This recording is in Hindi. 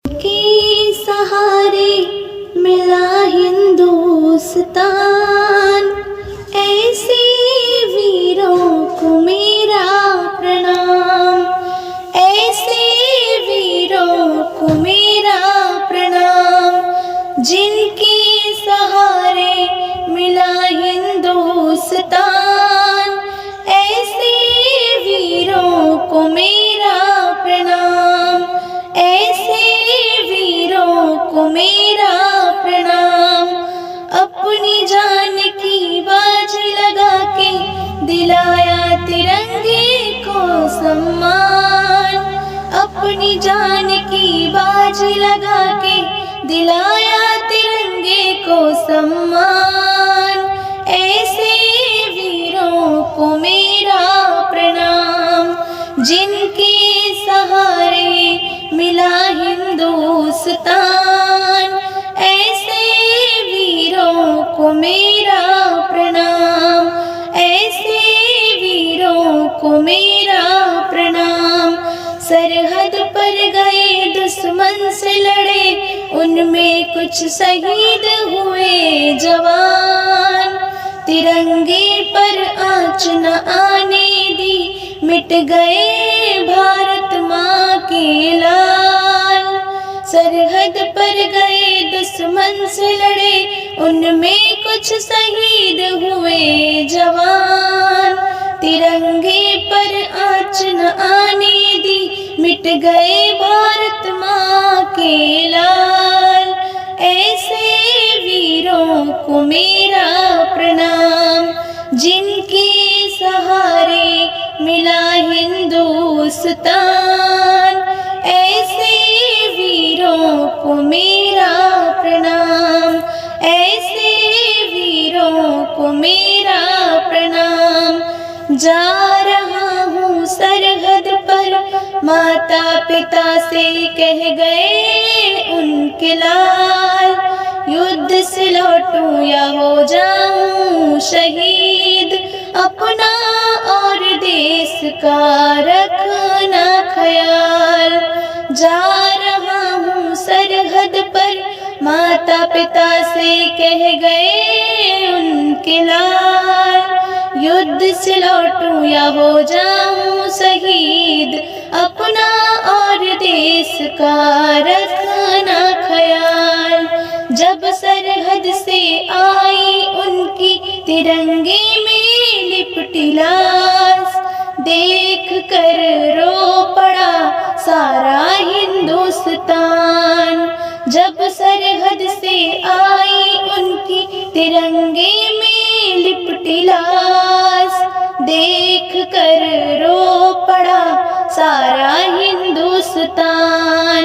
के सहारे मिला हिंदुस्तान, ऐसे वीरों को मेरा प्रणाम, ऐसे वीरों को मेरा प्रणाम। जिनके सहारे मिला हिंदुस्तान, ऐसे वीरों को मेरा प्रणाम, ऐसे वीरों को मेरा प्रणाम। अपनी जान की बाज लगा के दिलाया तिरंगे को सम्मान, अपनी जान की बाज लगा के दिलाया तिरंगे को सम्मान। ऐसे वीरों को मेरा प्रणाम, जिनके सहारे मिला हिंदुस्तान, ऐसे वीरों को मेरा प्रणाम, ऐसे वीरों को मेरा प्रणाम। सरहद पर गए दुश्मन से लड़े, उनमें कुछ शहीद हुए जवान। तिरंगे पर आँच न आने दी, मिट गए भारत माँ के लाल। सरहद पर गए दुश्मन से लड़े, उनमें कुछ शहीद हुए जवान। तिरंगे पर आँच न आने दी, मिट गए भारत माँ के लाल। ऐसे वीरों को मेरा प्रणाम, जिनके सहारे मिला हिंदुस्तान, ऐसे वीरों को मेरा प्रणाम, ऐसे वीरों को मेरा प्रणाम। जा रहा हूँ सरहद पर, माता पिता से कह गए उनके लाल। युद्ध से लौटूं या हो जाऊं शहीद, अपना और देश का रखना ख्याल। जा रहा हूँ सरहद पर, माता पिता से कह गए उनके लाल। युद्ध से लौटूं या हो जाऊं शहीद, अपना और देश का रखना ख्याल। जब सरहद से आई उनकी तिरंगे में लिपटी लाश, देख कर रो पड़ा सारा हिंदुस्तान। जब सरहद से आई उनकी तिरंगे में लिपटी लाश, देख कर रो पड़ा सारा हिंदुस्तान।